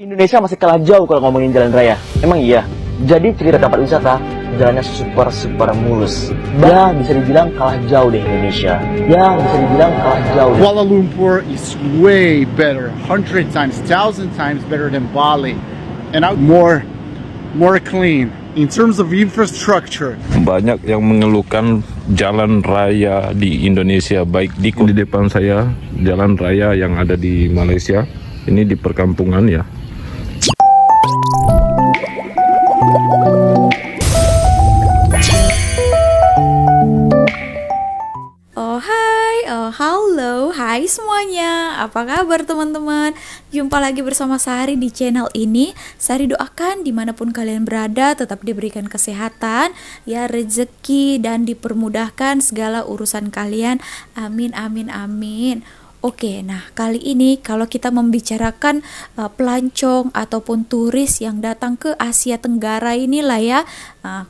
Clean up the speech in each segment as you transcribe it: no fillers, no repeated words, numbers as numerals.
Indonesia masih kalah jauh kalau ngomongin jalan raya. Emang iya? Jadi cerita tempat wisata, jalannya super mulus. Ya, bisa dibilang kalah jauh deh Indonesia. Ya, bisa dibilang kalah jauh deh. Kuala Lumpur is way better, 100 times, 1,000 times better than Bali, and more clean in terms of infrastructure. Banyak yang mengeluhkan jalan raya di Indonesia, baik di depan saya jalan raya yang ada di Malaysia, ini di perkampungan ya. Halo, hai semuanya. Apa kabar teman-teman? Jumpa lagi bersama Sari di channel ini. Sari doakan dimanapun kalian berada tetap diberikan kesehatan, ya rezeki dan dipermudahkan segala urusan kalian. Amin, amin, amin. Oke, nah kali ini kalau kita membicarakan pelancong ataupun turis yang datang ke Asia Tenggara inilah ya,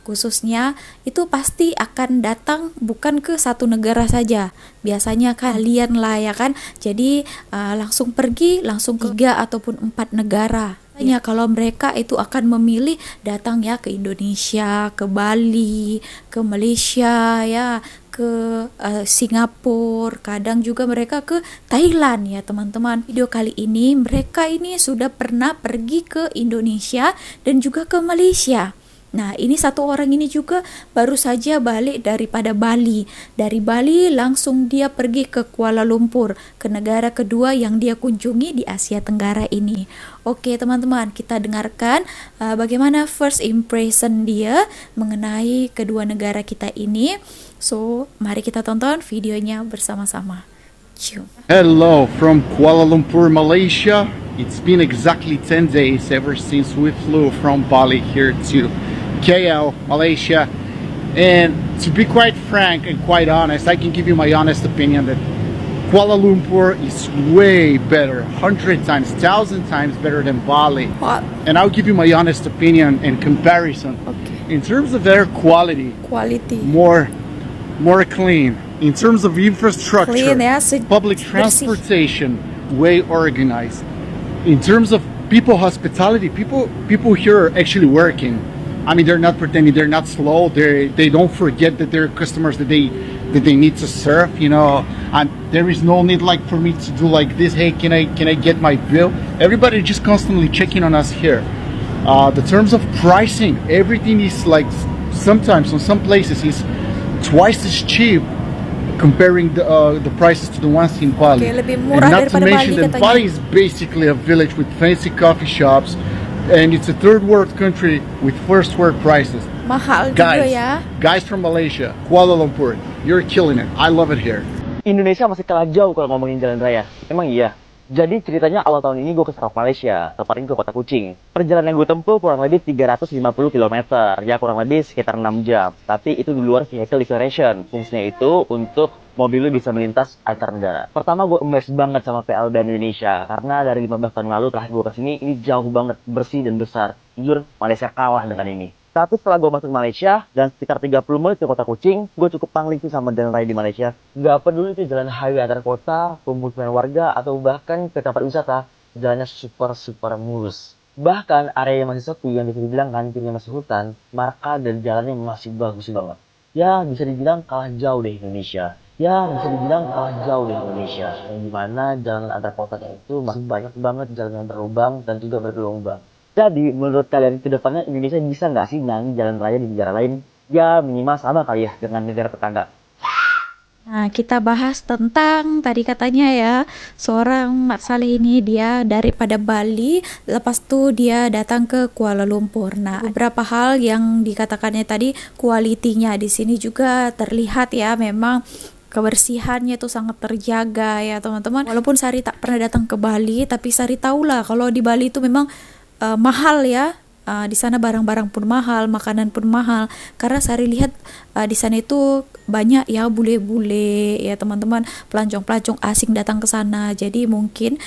khususnya itu pasti akan datang bukan ke satu negara saja. Biasanya kalian lah ya kan, jadi langsung pergi langsung ke 3 ataupun 4 negara. Ya, kalau mereka itu akan memilih datang ya ke Indonesia, ke Bali, ke Malaysia ya, ke Singapura, kadang juga mereka ke Thailand ya teman-teman. Video kali ini mereka ini sudah pernah pergi ke Indonesia dan juga ke Malaysia. Nah, ini satu orang ini juga baru saja balik daripada Bali. Dari Bali langsung dia pergi ke Kuala Lumpur, ke negara kedua yang dia kunjungi di Asia Tenggara ini. Oke teman-teman, kita dengarkan bagaimana first impression dia mengenai kedua negara kita ini. So, mari kita tonton videonya bersama-sama. Cium. Hello from Kuala Lumpur, Malaysia. It's been exactly 10 days ever since we flew from Bali here to KL, Malaysia. And to be quite frank and quite honest, I can give you my honest opinion that Kuala Lumpur is way better, 100 times, 1,000 times better than Bali. What? And I'll give you my honest opinion and comparison. Okay. In terms of air quality, more clean. In terms of infrastructure, Clean, ya, public bersih. transportation, way organized. In terms of people hospitality, people here are actually working. I mean, they're not pretending, they're not slow. They don't forget that they're customers that they need to serve. You know, and there is no need like for me to do like this. Hey, can I get my bill? Everybody just constantly checking on us here. The terms of pricing, everything is like sometimes on some places is twice as cheap comparing the prices to the ones in Bali. Okay, lebih And murah not to daripada mention Bali that katanya. Bali is basically a village with fancy coffee shops, and it's a third world country with first world prices. Mahal juga ya. Guys from Malaysia, Kuala Lumpur, you're killing it. I love it here. Indonesia masih kalah jauh kalau ngomongin jalan raya. Emang iya? Jadi ceritanya awal tahun ini gue ke Sarawak, Malaysia, tepatnya ke Kota Kuching. Perjalanan yang gue tempuh kurang lebih 350 km, ya kurang lebih sekitar 6 jam. Tapi itu di luar vehicle declaration. Fungsinya itu untuk mobil lu bisa melintas antar negara. Pertama gue amazed banget sama PLBan Indonesia, karena dari 15 tahun lalu terakhir gue kesini, ini jauh banget, bersih dan besar. Jujur, Malaysia kalah dengan ini. Tapi setelah gue masuk Malaysia dan sekitar 30 menit ke Kota Kuching, gue cukup pangling sih sama jalan raya di Malaysia. Gak peduli itu jalan highway antar kota, pemukiman warga, atau bahkan ke tempat wisata, jalannya super mulus. Bahkan area yang masih sepi yang bisa dibilang kantinnya masih hutan, marka dan jalannya masih bagus banget. Ya, bisa dibilang kalah jauh deh Indonesia. Yang dimana jalan antar kota itu masih banyak banget jalan yang berlubang dan juga bergelombang. Jadi, menurut kalian ke depannya Indonesia bisa nggak sih nangin jalan raya di negara lain? Ya, minimal sama kali ya dengan negara tetangga. Nah, kita bahas tentang tadi katanya ya, seorang Mat Saleh ini dia daripada Bali, lepas itu dia datang ke Kuala Lumpur. Nah, beberapa hal yang dikatakannya tadi, kualitinya di sini juga terlihat ya, memang kebersihannya itu sangat terjaga ya teman-teman. Walaupun Sari tak pernah datang ke Bali, tapi Sari tahulah kalau di Bali itu memang mahal ya. Di sana barang-barang pun mahal, makanan pun mahal. Karena Sari lihat di sana itu banyak ya bule-bule ya teman-teman, pelancong-pelancong asing datang ke sana. Jadi mungkin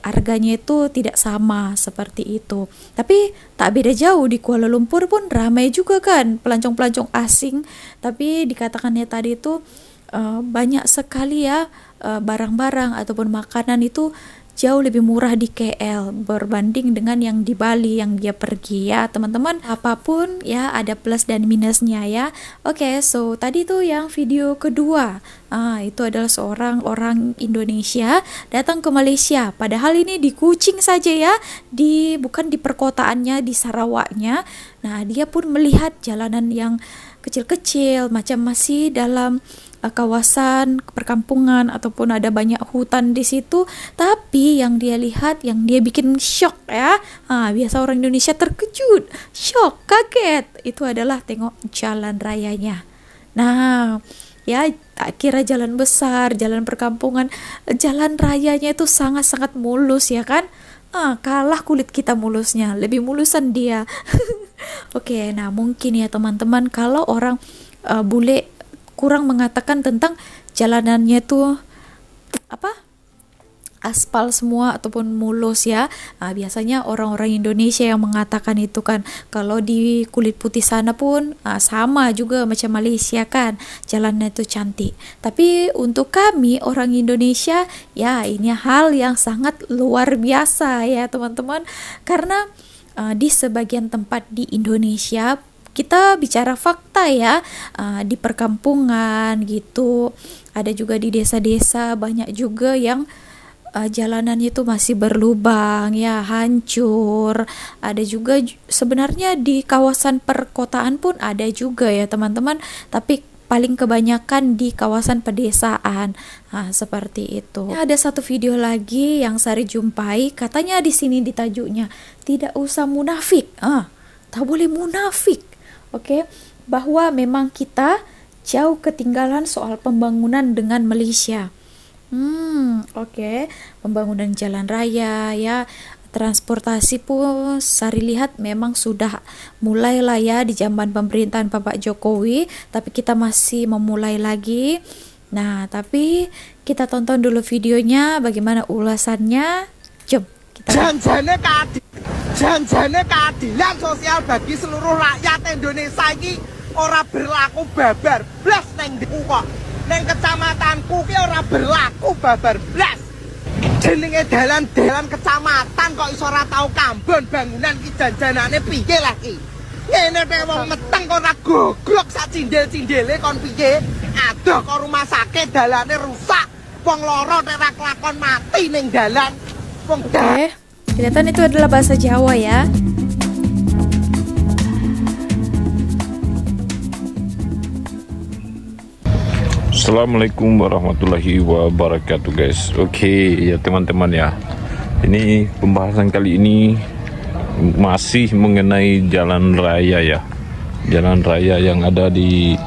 harganya itu tidak sama seperti itu. Tapi tak beda jauh, di Kuala Lumpur pun ramai juga kan pelancong-pelancong asing. Tapi dikatakannya tadi itu banyak sekali ya barang-barang ataupun makanan itu jauh lebih murah di KL berbanding dengan yang di Bali yang dia pergi ya teman-teman. Apapun ya ada plus dan minusnya ya. Oke, so tadi tuh yang video kedua. Itu adalah seorang orang Indonesia datang ke Malaysia. Padahal ini di Kuching saja ya, bukan di perkotaannya, di Sarawaknya. Nah, dia pun melihat jalanan yang kecil-kecil, macam masih dalam kawasan perkampungan ataupun ada banyak hutan di situ. Tapi yang dia lihat, yang dia bikin shock ya, biasa orang Indonesia terkejut, shock, kaget, itu adalah tengok jalan rayanya. Nah, ya tak kira jalan besar, jalan perkampungan, jalan rayanya itu sangat-sangat mulus ya kan. Kalah kulit kita mulusnya, lebih mulusan dia. Oke, nah mungkin ya teman-teman kalau orang bule kurang mengatakan tentang jalanannya tuh aspal semua ataupun mulus ya. Biasanya orang-orang Indonesia yang mengatakan itu kan. Kalau di kulit putih sana pun sama juga macam Malaysia kan, jalannya itu cantik. Tapi untuk kami orang Indonesia ya ini hal yang sangat luar biasa ya teman-teman. Karena di sebagian tempat di Indonesia, kita bicara fakta ya, di perkampungan gitu, ada juga di desa-desa banyak juga yang jalanannya itu masih berlubang ya, hancur. Ada juga sebenarnya di kawasan perkotaan pun ada juga ya teman-teman, tapi paling kebanyakan di kawasan pedesaan. Seperti itu. Ada satu video lagi yang Sari jumpai, katanya di sini di tajuknya tidak usah munafik. Tak boleh munafik. Oke, bahwa memang kita jauh ketinggalan soal pembangunan dengan Malaysia. Oke, pembangunan jalan raya ya, transportasi pun Sari lihat memang sudah mulailah ya di zaman pemerintahan Bapak Jokowi, tapi kita masih memulai lagi. Nah, tapi kita tonton dulu videonya bagaimana ulasannya. Jom kita. Janjane keadilan sosial bagi seluruh rakyat Indonesia ini ora berlaku babar blas neng diku kok. Neng kecamatanku ki ora berlaku babar blas. Jenenge dalan-dalan kecamatan kok iso ora tau kambon, bangunan ki janjanane piye lah ki. Ngene nek wong meteng kok ora goglok sak cindel-cindele kon piye? Adoh kok rumah sakit dalane rusak. Wong loro nek ora kelakon mati ning dalan. Wong Kelihatan itu adalah bahasa Jawa ya. Assalamualaikum warahmatullahi wabarakatuh guys. Oke ya teman-teman ya, ini pembahasan kali ini masih mengenai jalan raya ya, jalan raya yang ada di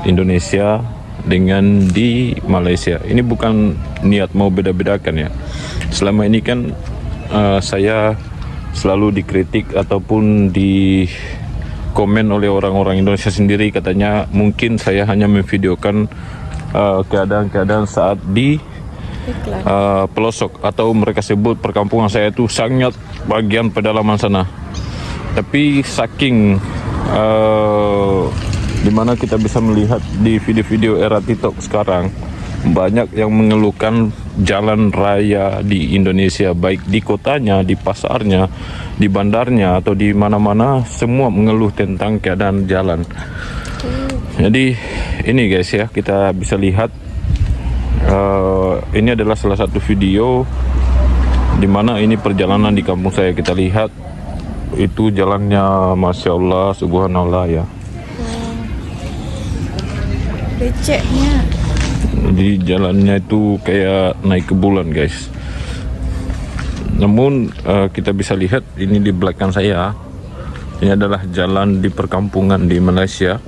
Indonesia dengan di Malaysia. Ini bukan niat mau beda-bedakan ya. Selama ini kan saya selalu dikritik ataupun di komen oleh orang-orang Indonesia sendiri, katanya mungkin saya hanya memvideokan keadaan-keadaan saat di pelosok atau mereka sebut perkampungan saya itu sangat bagian pedalaman sana. Tapi saking dimana kita bisa melihat di video-video era TikTok sekarang, banyak yang mengeluhkan jalan raya di Indonesia, baik di kotanya, di pasarnya, di bandarnya, atau di mana-mana, semua mengeluh tentang keadaan jalan. Jadi ini guys ya, kita bisa lihat ini adalah salah satu video di mana ini perjalanan di kampung saya. Kita lihat itu jalannya, masya Allah, subhanallah ya. Beceknya. Jadi jalannya itu kayak naik ke bulan guys. Namun kita bisa lihat ini di belakang saya, ini adalah jalan di perkampungan di Malaysia,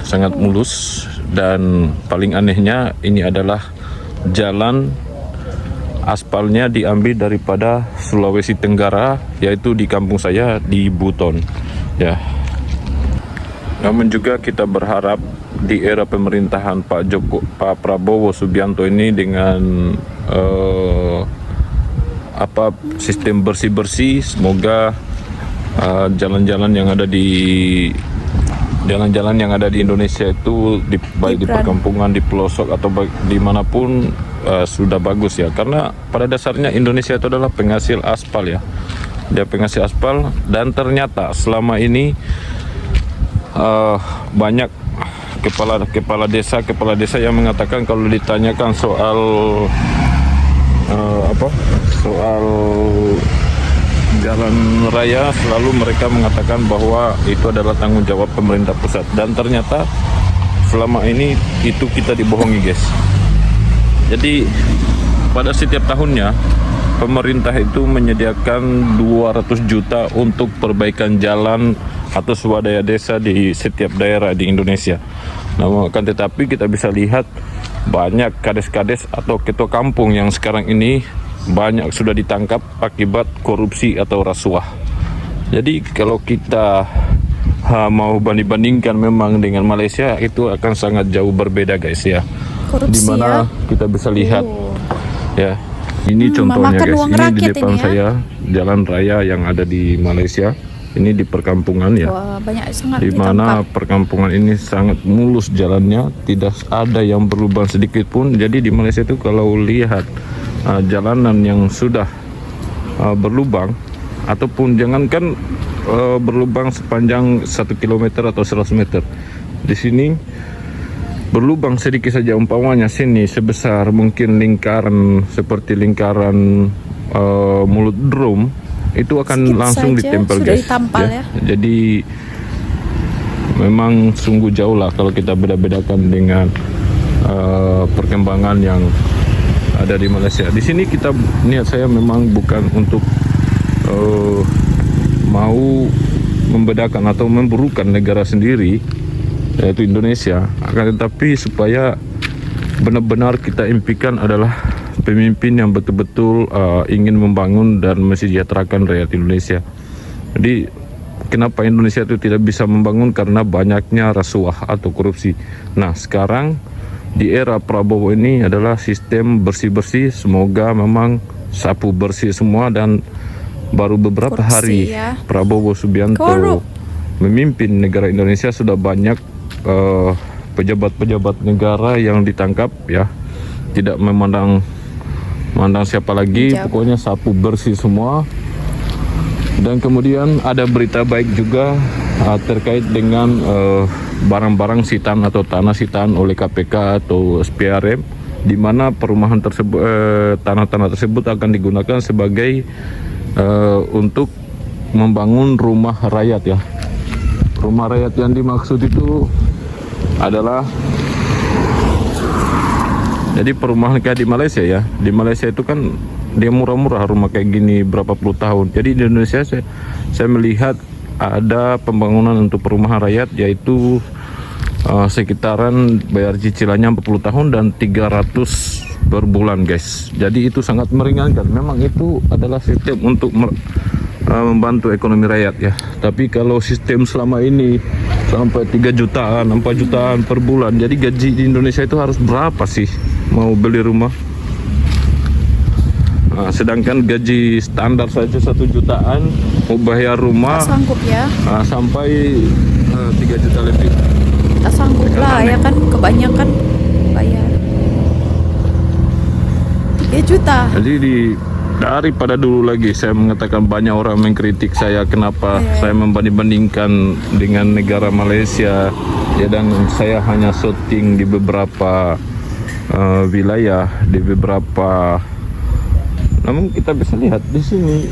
sangat mulus. Dan paling anehnya ini adalah jalan aspalnya diambil daripada Sulawesi Tenggara, yaitu di kampung saya di Buton ya. Namun juga kita berharap di era pemerintahan Pak Prabowo Subianto ini dengan sistem bersih-bersih, semoga jalan-jalan yang ada di Indonesia itu baik di perkampungan, di pelosok atau dimanapun sudah bagus ya, karena pada dasarnya Indonesia itu adalah penghasil aspal ya, dia penghasil aspal. Dan ternyata selama ini banyak kepala desa yang mengatakan kalau ditanyakan soal soal jalan raya, selalu mereka mengatakan bahwa itu adalah tanggung jawab pemerintah pusat. Dan ternyata selama ini itu kita dibohongi guys. Jadi pada setiap tahunnya pemerintah itu menyediakan 200 juta untuk perbaikan jalan atau swadaya desa di setiap daerah di Indonesia. Namun akan tetapi kita bisa lihat banyak kades-kades atau ketua kampung yang sekarang ini banyak sudah ditangkap akibat korupsi atau rasuah. Jadi kalau kita mau banding-bandingkan memang dengan Malaysia, itu akan sangat jauh berbeda guys ya. Korupsi Dimana ya. kita bisa lihat ya, ini contohnya memakan guys, uang ini di rakyat depan ini ya. saya jalan raya yang ada di Malaysia. Ini di perkampungan ya. Wah, banyak sangat Di mana ditangkap. perkampungan ini sangat mulus jalannya, tidak ada yang berlubang sedikit pun. Jadi di Malaysia itu kalau lihat jalanan yang sudah berlubang, ataupun jangankan berlubang sepanjang 1 km atau 100 meter, di sini berlubang sedikit saja, umpamanya sini sebesar mungkin lingkaran, seperti lingkaran mulut drum, itu akan Sedikit langsung saja ditempel sudah guys ditampal ya. Jadi memang sungguh jauh lah kalau kita beda-bedakan dengan perkembangan yang ada di Malaysia. Di sini kita, niat saya memang bukan untuk mau membedakan atau memburukan negara sendiri, yaitu Indonesia, akan tetapi supaya benar-benar kita impikan adalah pemimpin yang betul-betul ingin membangun dan mensejahterakan rakyat Indonesia. Jadi kenapa Indonesia itu tidak bisa membangun? Karena banyaknya rasuah atau korupsi. Nah sekarang di era Prabowo ini adalah sistem bersih-bersih, semoga memang sapu bersih semua. Dan baru beberapa Korupsi, hari ya. Prabowo Subianto Korup. memimpin negara Indonesia, sudah banyak pejabat-pejabat negara yang ditangkap ya, tidak memandang siapa lagi, Pejabat. pokoknya sapu bersih semua. Dan kemudian ada berita baik juga terkait dengan barang-barang sitaan atau tanah sitaan oleh KPK atau SPRM, di mana perumahan tersebut, tanah-tanah tersebut akan digunakan sebagai untuk membangun rumah rakyat ya. Rumah rakyat yang dimaksud itu adalah, jadi perumahan kayak di Malaysia ya. Di Malaysia itu kan dia murah-murah rumah kayak gini berapa puluh tahun. Jadi di Indonesia saya melihat ada pembangunan untuk perumahan rakyat, yaitu sekitaran bayar cicilannya 40 tahun dan 300 per bulan guys. Jadi itu sangat meringankan. Memang itu adalah sistem untuk membantu ekonomi rakyat ya. Tapi kalau sistem selama ini sampai 3 jutaan, 4 jutaan per bulan, jadi gaji di Indonesia itu harus berapa sih mau beli rumah? Nah, sedangkan gaji standar saja 1 jutaan, mau bayar rumah Tak sanggup ya. sampai 3 juta lebih. Tak sanggup lah ya kan, kebanyakan bayar 3 juta. Jadi daripada dulu lagi saya mengatakan, banyak orang mengkritik saya kenapa saya membanding-bandingkan dengan negara Malaysia ya, dan saya hanya syuting di beberapa wilayah, di beberapa. Namun kita bisa lihat di sini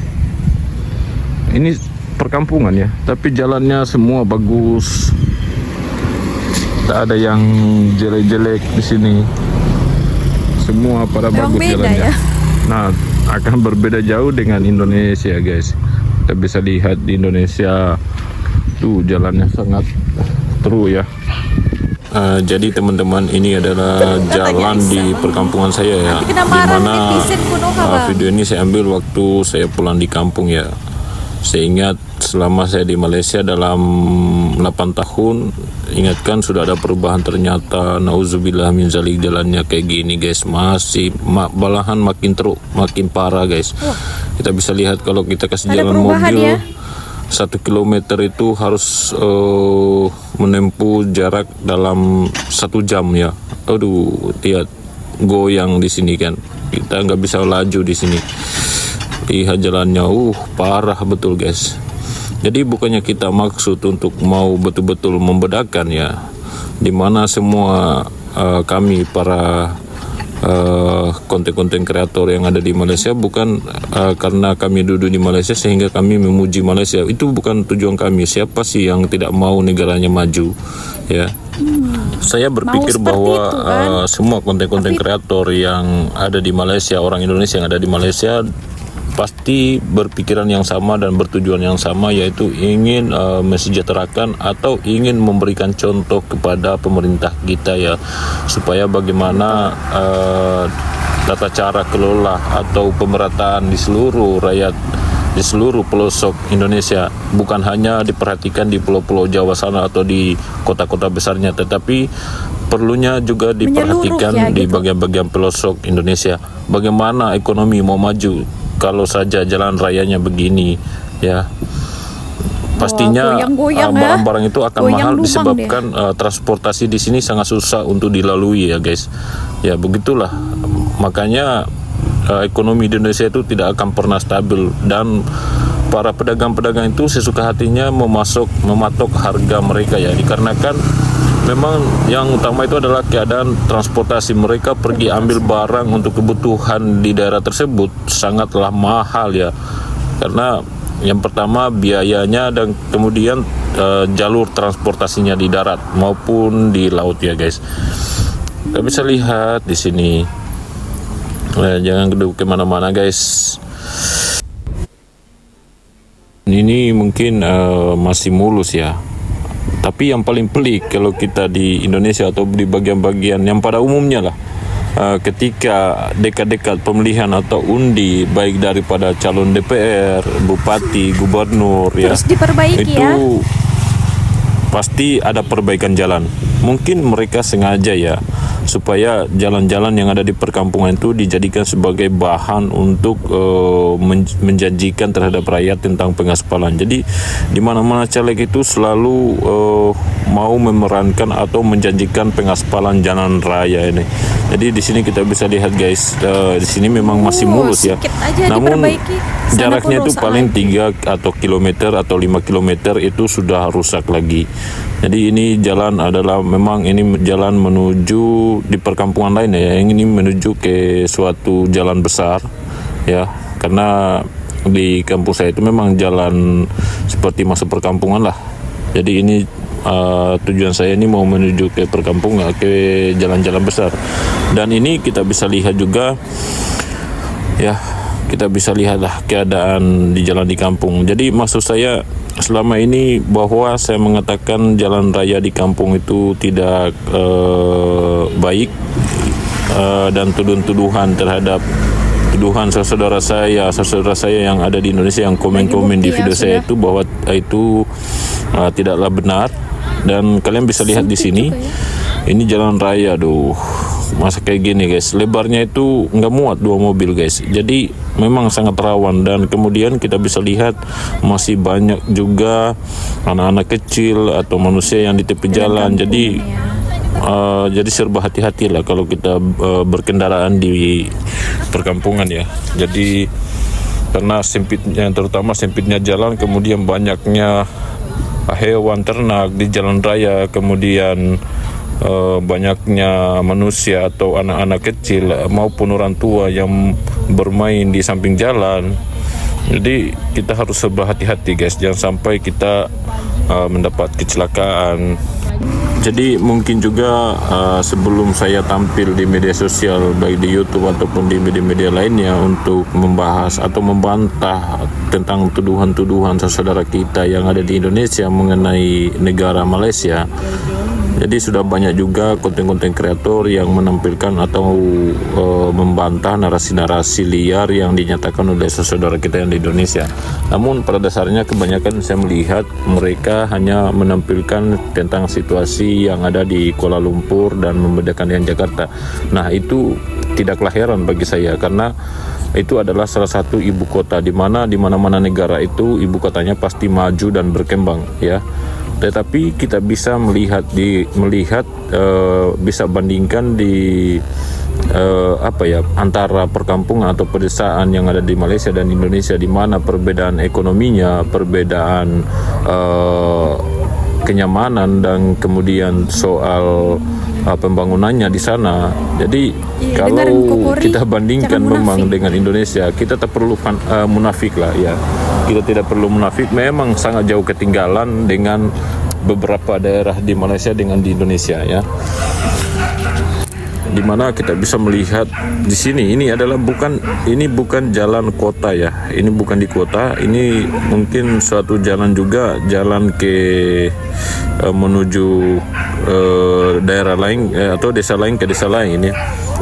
ini perkampungan ya, tapi jalannya semua bagus, tak ada yang jelek-jelek di sini, semua pada Memang bagus beda jalannya ya. Nah akan berbeda jauh dengan Indonesia guys. Kita bisa lihat di Indonesia tuh jalannya sangat true ya. Jadi teman-teman, ini adalah jalan di perkampungan saya ya, dimana video ini saya ambil waktu saya pulang di kampung ya. Saya ingat selama saya di Malaysia dalam 8 tahun, ingatkan sudah ada perubahan, ternyata nauzubillah min zalik, jalannya kayak gini guys, masih malahan makin parah guys. Kita bisa lihat kalau kita kasih jalan mobil ya? 1 kilometer itu harus menempuh jarak dalam 1 jam ya. Aduh, lihat goyang di sini kan. Kita nggak bisa laju di sini. Lihat jalannya, parah betul guys. Jadi bukannya kita maksud untuk mau betul-betul membedakan ya, dimana semua kami para konten-konten kreator yang ada di Malaysia bukan karena kami duduk di Malaysia sehingga kami memuji Malaysia. Itu bukan tujuan kami. Siapa sih yang tidak mau negaranya maju ya? Saya berpikir bahwa itu, kan? semua konten-konten kreator yang ada di Malaysia, orang Indonesia yang ada di Malaysia pasti berpikiran yang sama dan bertujuan yang sama, yaitu ingin mensejahterakan atau ingin memberikan contoh kepada pemerintah kita ya, supaya bagaimana tata cara kelola atau pemerataan di seluruh rakyat, di seluruh pelosok Indonesia, bukan hanya diperhatikan di pulau-pulau Jawa sana atau di kota-kota besarnya, tetapi perlunya juga diperhatikan di bagian-bagian pelosok Indonesia. Bagaimana ekonomi mau maju kalau saja jalan rayanya begini ya? Pastinya barang-barang itu akan mahal disebabkan transportasi di sini sangat susah untuk dilalui ya guys. Ya begitulah, makanya ekonomi di Indonesia itu tidak akan pernah stabil, dan para pedagang-pedagang itu sesuka hatinya mematok harga mereka ya, dikarenakan memang yang utama itu adalah keadaan transportasi. Mereka pergi ambil barang untuk kebutuhan di daerah tersebut sangatlah mahal ya, karena yang pertama biayanya dan kemudian jalur transportasinya di darat maupun di laut ya guys. Kita bisa lihat di sini. Jangan kedua kemana-mana guys. Ini mungkin masih mulus ya. Tapi yang paling pelik kalau kita di Indonesia atau di bagian-bagian yang pada umumnya lah, ketika dekat-dekat pemilihan atau undi, baik daripada calon DPR, bupati, gubernur terus ya, diperbaiki itu ya, pasti ada perbaikan jalan. Mungkin mereka sengaja ya, supaya jalan-jalan yang ada di perkampungan itu dijadikan sebagai bahan untuk menjanjikan terhadap rakyat tentang pengaspalan. Jadi di mana-mana caleg itu selalu mau memerankan atau menjanjikan pengaspalan jalan raya ini. Jadi di sini kita bisa lihat guys, di sini memang masih mulus ya. Namun jaraknya itu paling 3 atau kilometer atau 5 kilometer itu sudah rusak lagi. Jadi ini jalan adalah memang ini jalan menuju di perkampungan lain ya, yang ini menuju ke suatu jalan besar ya, karena di kampung saya itu memang jalan seperti masuk perkampungan lah. Jadi ini tujuan saya ini mau menuju ke perkampungan, ke jalan-jalan besar. Dan ini kita bisa lihat juga ya, kita bisa lihatlah keadaan di jalan di kampung. Jadi maksud saya selama ini bahwa saya mengatakan jalan raya di kampung itu tidak baik, dan tuduhan terhadap tuduhan saudara saya yang ada di Indonesia yang komen-komen di video saya itu bahwa itu tidaklah benar. Dan kalian bisa lihat di sini, ini jalan raya, masa kayak gini guys, lebarnya itu nggak muat 2 mobil guys. Jadi memang sangat rawan, dan kemudian kita bisa lihat masih banyak juga anak-anak kecil atau manusia yang di tepi jalan. Jadi jadi serba hati-hati lah kalau kita berkendaraan di perkampungan ya. Jadi karena sempitnya, terutama sempitnya jalan, kemudian banyaknya hewan ternak di jalan raya, kemudian banyaknya manusia atau anak-anak kecil maupun orang tua yang bermain di samping jalan. Jadi kita harus berhati-hati guys, jangan sampai kita mendapat kecelakaan. Jadi mungkin juga sebelum saya tampil di media sosial baik di YouTube ataupun di media-media lainnya untuk membahas atau membantah tentang tuduhan-tuduhan saudara kita yang ada di Indonesia mengenai negara Malaysia, jadi sudah banyak juga konten-konten kreator yang menampilkan atau membantah narasi-narasi liar yang dinyatakan oleh saudara kita yang di Indonesia. Namun pada dasarnya kebanyakan saya melihat mereka hanya menampilkan tentang situasi yang ada di Kuala Lumpur dan membedakan dengan Jakarta. Nah itu tidaklah heran bagi saya, karena itu adalah salah satu ibu kota di mana-mana negara itu ibu kotanya pasti maju dan berkembang ya. Tetapi kita bisa bisa bandingkan di antara perkampungan atau pedesaan yang ada di Malaysia dan Indonesia, di mana perbedaan ekonominya, perbedaan kenyamanan, dan kemudian soal pembangunannya di sana. Jadi kalau kita bandingkan memang dengan Indonesia, kita tak perlu munafik lah ya. Kita tidak perlu munafik, memang sangat jauh ketinggalan dengan beberapa daerah di Malaysia dengan di Indonesia ya. Dimana kita bisa melihat di sini, ini bukan jalan kota ya, ini bukan di kota, ini mungkin suatu jalan juga, jalan menuju daerah lain atau desa lain ke desa lain ya.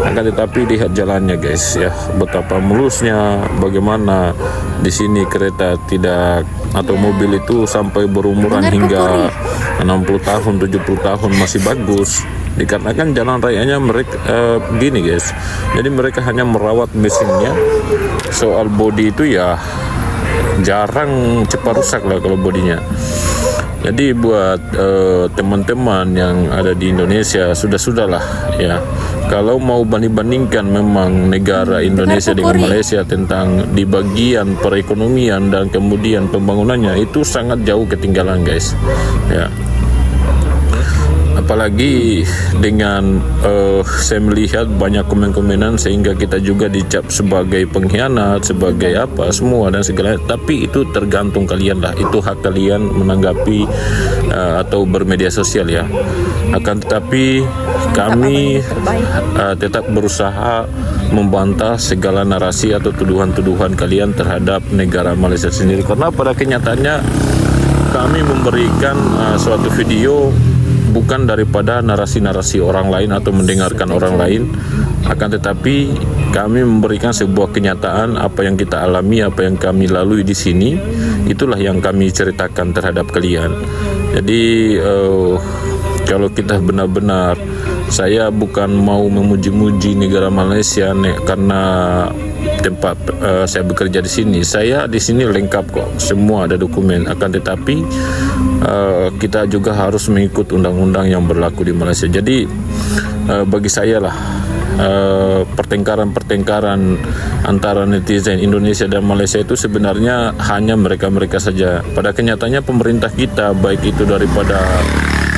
Akan tetapi lihat jalannya guys ya, betapa mulusnya, bagaimana di sini kereta tidak atau mobil itu sampai berumuran hingga 60 tahun, 70 tahun masih bagus. Dikarenakan jalan rayanya mereka gini guys, jadi mereka hanya merawat mesinnya. Soal bodi itu ya jarang cepat rusak lah kalau bodinya. Jadi buat teman-teman yang ada di Indonesia, sudahlah ya, kalau mau banding-bandingkan memang negara Indonesia dengan Malaysia tentang di bagian perekonomian dan kemudian pembangunannya, itu sangat jauh ketinggalan guys ya. Apalagi dengan saya melihat banyak komen-komenan sehingga kita juga dicap sebagai pengkhianat, sebagai apa semua dan segala. Tapi itu tergantung kalian lah, itu hak kalian menanggapi atau bermedia sosial ya. Akan tetapi kami tetap berusaha membantah segala narasi atau tuduhan-tuduhan kalian terhadap negara Malaysia sendiri, karena pada kenyataannya kami memberikan suatu video bukan daripada narasi-narasi orang lain atau mendengarkan orang lain, akan tetapi kami memberikan sebuah kenyataan apa yang kita alami, apa yang kami lalui di sini, itulah yang kami ceritakan terhadap kalian. Jadi kalau kita benar-benar, saya bukan mau memuji-muji negara Malaysia karena tempat saya bekerja di sini. Saya di sini lengkap kok, semua ada dokumen. Akan tetapi kita juga harus mengikut undang-undang yang berlaku di Malaysia. Jadi bagi saya lah, pertengkaran antara netizen Indonesia dan Malaysia itu sebenarnya hanya mereka-mereka saja. Pada kenyataannya pemerintah kita, baik itu daripada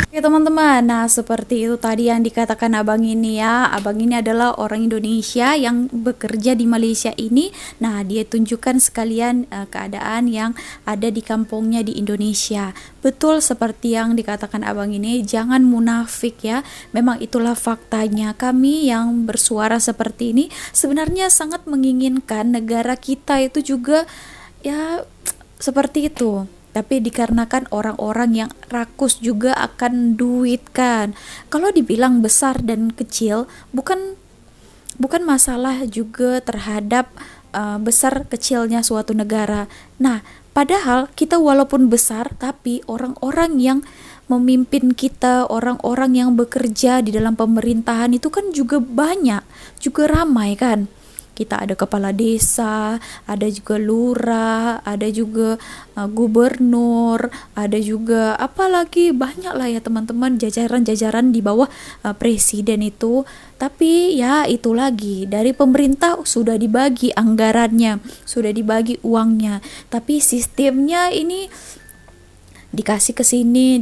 Oke teman-teman, nah seperti itu tadi yang dikatakan abang ini ya. Abang ini adalah orang Indonesia yang bekerja di Malaysia ini. Nah dia tunjukkan sekalian keadaan yang ada di kampungnya di Indonesia. Betul seperti yang dikatakan abang ini, jangan munafik ya. Memang itulah faktanya. Kami yang bersuara seperti ini sebenarnya sangat menginginkan negara kita itu juga ya seperti itu. Tapi dikarenakan orang-orang yang rakus juga akan duit kan. Kalau dibilang besar dan kecil, bukan masalah juga terhadap besar kecilnya suatu negara. Nah, padahal kita walaupun besar, tapi orang-orang yang memimpin kita, orang-orang yang bekerja di dalam pemerintahan itu kan juga banyak, juga ramai kan. Kita ada kepala desa, ada juga lurah, ada juga gubernur, ada juga apalagi banyak lah ya teman-teman, jajaran-jajaran di bawah presiden itu. Tapi ya itu lagi, dari pemerintah sudah dibagi anggarannya, sudah dibagi uangnya, tapi sistemnya ini dikasih ke sini,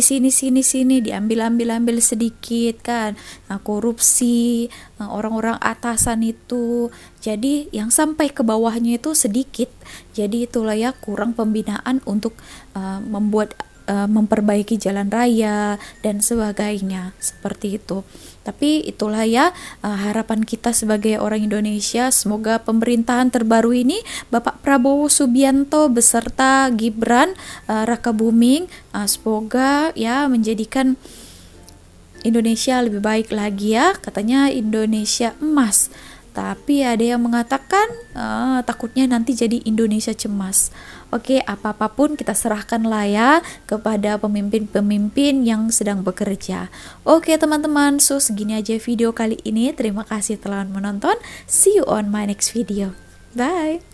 sini, diambil sedikit kan. Nah, korupsi, orang-orang atasan itu. Jadi yang sampai ke bawahnya itu sedikit. Jadi itulah ya kurang pembinaan untuk memperbaiki jalan raya dan sebagainya, seperti itu. Tapi itulah ya harapan kita sebagai orang Indonesia, semoga pemerintahan terbaru ini Bapak Prabowo Subianto beserta Gibran Rakabuming semoga ya menjadikan Indonesia lebih baik lagi ya. Katanya Indonesia emas, tapi ada yang mengatakan takutnya nanti jadi Indonesia cemas. Oke, apapun kita serahkanlah ya kepada pemimpin-pemimpin yang sedang bekerja. Oke teman-teman, so segini aja video kali ini. Terima kasih telah menonton. See you on my next video. Bye.